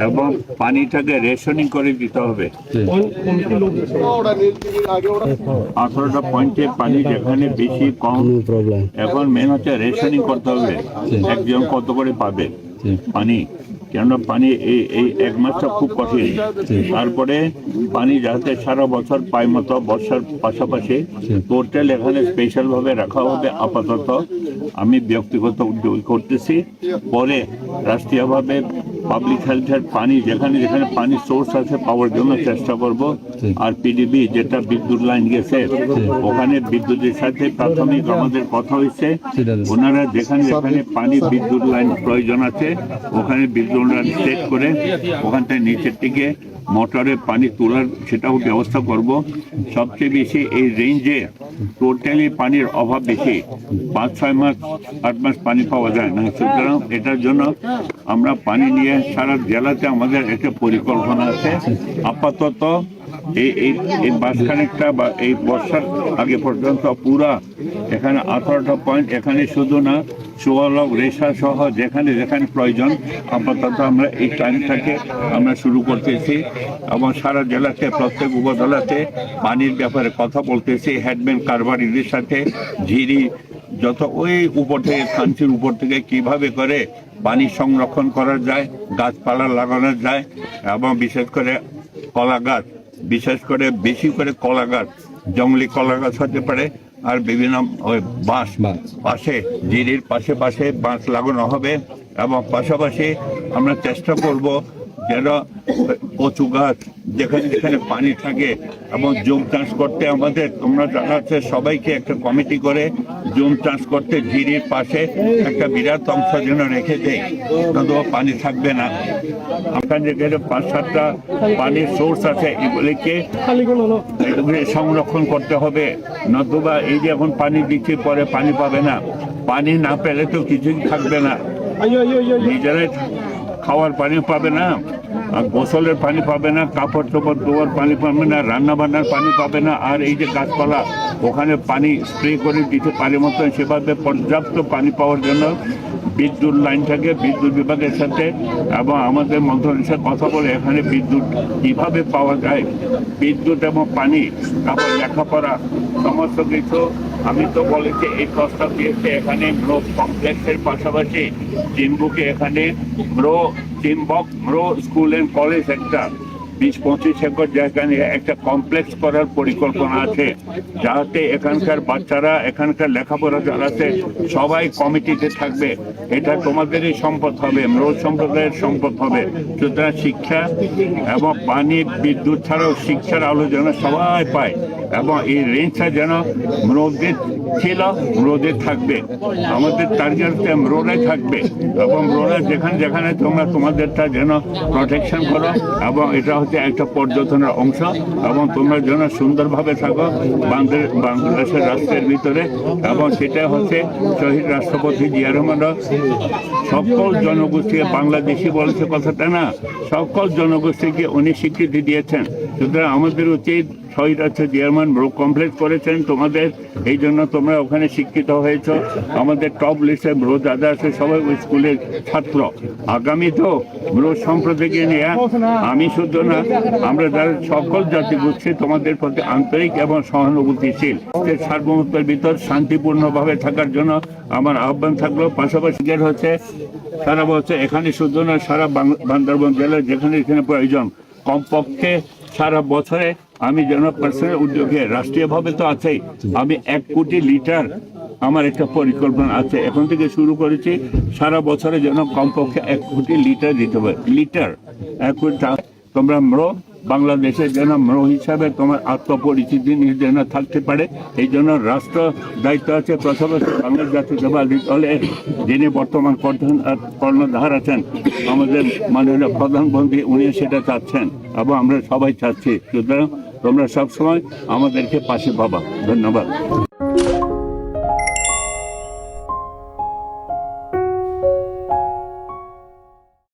এবং পানিটাকে রেশনিং করে দিতে হবে। 18টা পয়েন্টে পানি যেখানে বেশি কম, এখন মেন হচ্ছে রেশনিং করতে হবে, একজন কত করে পাবে পানি, কেননা পানি এই এক মাসটা খুব কঠিন। তারপরে পানি যাতে সারা বছর পায় মতো বর্ষার পাশাপাশি টোটাল এখানে স্পেশাল ভাবে রাখা হবে। আপাতত আমি ব্যক্তিগত উদ্যোগ করতেছি, পরে রাষ্ট্রীয়ভাবে পাবলিক হেলথের পানি যেখানে যেখানে পানির সোর্স আছে পাওয়ার জন্য চেষ্টা করব। আর পিডিবি যেটা বিদ্যুৎ লাইন গেছে ওখানে বিদ্যুতের সাথে প্রাথমিক আমাদের কথা হয়েছে, ওনারা যেখানে যেখানে পানি বিদ্যুৎ লাইন প্রয়োজন আছে ওখানে বিদ্যুৎ লাইন সেট করে ওখান থেকে নিচের দিকে মোটরে পানি তোলার সেটাও ব্যবস্থা করব। সবচেয়ে বেশি এই রেঞ্জে টোটালি পানির অভাব বেশি, 5-6 মাস 8 মাস পানি পাওয়া যায় না। সুতরাং এটার জন্য আমরা পানি নিয়ে সারা জেলাতে আমাদের একটা পরিকল্পনা আছে। আপাতত এই মাসখানেকটা বা এই বর্ষার আগে পর্যন্ত পুরা এখানে 18টা পয়েন্ট, এখানে শুধু না সোয়ালক রেশা সহ যেখানে যেখানে প্রয়োজন আপাতত আমরা এই টাইমটাকে আমরা শুরু করতেছি এবং সারা জেলাতে প্রত্যেক উপজেলাতে পানির ব্যাপারে কথা বলতেছি হেডম্যান কারবারিদের সাথে। ঝিরি যত ওই উপর থেকে খানচির উপর থেকে কিভাবে করে পানি সংরক্ষণ করা যায়, গাছপালা লাগানো যায় এবং বিশেষ করে কলা গাছ, বিশেষ করে বেশি করে কলা গাছ, জঙ্গলি কলা গাছ হতে পারে, আর বিভিন্ন ওই বাঁশ পাশে জিরির পাশে পাশে বাঁশ লাগানো হবে। এবং পাশাপাশি আমরা চেষ্টা করব যেন কচু গাছ যেখানে যেখানে পানি থাকে এবং জুম চাষ করতে আমাদের তোমরা জানা আছে সবাইকে একটা কমিটি করে জুম চাষ করতে ঝিরির পাশে একটা বিরাট অংশ যেন রেখে দেয়, নতুবা পানি থাকবে না। আপনার যেখানে 5-7টা পানির সোর্স আছে এগুলিকে সংরক্ষণ করতে হবে, নতুবা এই যে এখন পানি দিচ্ছি পরে পানি পাবে না, পানি না পেলে তো কিছুই থাকবে না, নিজেরাই খাওয়ার পানি পাবে না, গোসলের পানি পাবে না, কাপড় চোপড় ধোয়ার পানি পাবে না, রান্না বান্নার পানি পাবে না। আর এই যে গাছপালা ওখানে পানি স্প্রে করে দিতে পারে মতন সেভাবে পর্যাপ্ত পানি পাওয়ার জন্য বিদ্যুৎ লাইনটাকে বিদ্যুৎ বিভাগের সাথে এবং আমাদের মন্ত্রণালয়ের সাথে কথা বলে এখানে বিদ্যুৎ কীভাবে পাওয়া যায়, বিদ্যুৎ এবং পানি, তারপর লেখাপড়া সমস্ত কিছু আমি তো বলেছি এই প্রস্তাব দিয়েছে। এখানে ম্রো কমপ্লেক্সের পাশাপাশি চিনবুকে এখানে ম্রো স্কুল অ্যান্ড কলেজ একটা 20-25 একর জায়গা নিয়ে একটা কমপ্লেক্স করার পরিকল্পনা আছে, যাতে এখানকার বাচ্চারা এখানকার লেখাপড়া যারা আছে সবাই কমিটিতে থাকবে। এটা তোমাদেরই সম্পদ হবে, ম্রো সম্প্রদায়ের সম্পদ হবে। সুতরাং শিক্ষা এবং পানি বিদ্যুৎ ছাড়াও শিক্ষার আলো যেন সবাই পায় এবং এই রেঞ্জটা যেন ম্রোদের ছিল ম্রোদের থাকবে। আমাদের টার্গেট ম্রোরাই থাকবে এবং ম্রোরা যেখানে যেখানে তোমরা তোমাদেরটা যেন প্রোটেকশন করো এবং এটা হচ্ছে একটা পর্যটনের অংশ এবং তোমরা যেন সুন্দরভাবে থাকো বাংলাদেশের রাষ্ট্রের ভিতরে। এবং সেটা হচ্ছে শহীদ রাষ্ট্রপতি জিয়া রহমান সকল জনগোষ্ঠী, বাংলাদেশি বলছে কথাটা না, সকল জনগোষ্ঠীকে উনি স্বীকৃতি দিয়েছেন। সুতরাং আমাদের উচিত শহীদ আছে চেয়ারম্যান ম্রো কমপ্লেক্স করেছেন তোমাদের, এই জন্য তোমরা ওখানে শিক্ষিত হয়েছ। আমাদের টপ লিস্টে ম্রো দাদা আছে সবাই ওই স্কুলের ছাত্র। আগামী তো ম্রো সম্প্রদায়কে নিয়ে আমি শুধু না আমরা যারা সকল জাতিগোষ্ঠী তোমাদের প্রতি আন্তরিক এবং সহানুভূতিশীল, সার্বভৌমত্বের ভিতর শান্তিপূর্ণভাবে থাকার জন্য আমার আহ্বান থাকলো। পাশাপাশি হচ্ছে সারা বছর এখানে শুধু না সারা বান্দরবান জেলায় যেখানে যেখানে প্রয়োজন কমপক্ষে সারা বছরে আমি যেন পার্সোনাল উদ্যোগে রাষ্ট্রীয়ভাবে তো আছেই, আমি 1 কোটি লিটার আমার একটা পরিকল্পনা আছে, এখন থেকে শুরু করেছি সারা বছরে যেন কমপক্ষে 1 কোটি লিটার দিতে হবে। লিটার 1 কোটি তোমরা ম্রো বাংলাদেশের যেন ম্রো হিসাবে তোমার আত্মপরিচিতি যেন থাকতে পারে, এই জন্য রাষ্ট্র দায়িত্ব আছে। পাশাপাশি বাংলাদেশ জাতীয়তাবাদী দলের যিনি বর্তমান কর্ণধার আছেন আমাদের মাননীয় প্রধানমন্ত্রী, উনি সেটা চাচ্ছেন এবং আমরা সবাই চাচ্ছি। সুতরাং তোমরা সবসময় আমাদেরকে পাশে পাবা। ধন্যবাদ।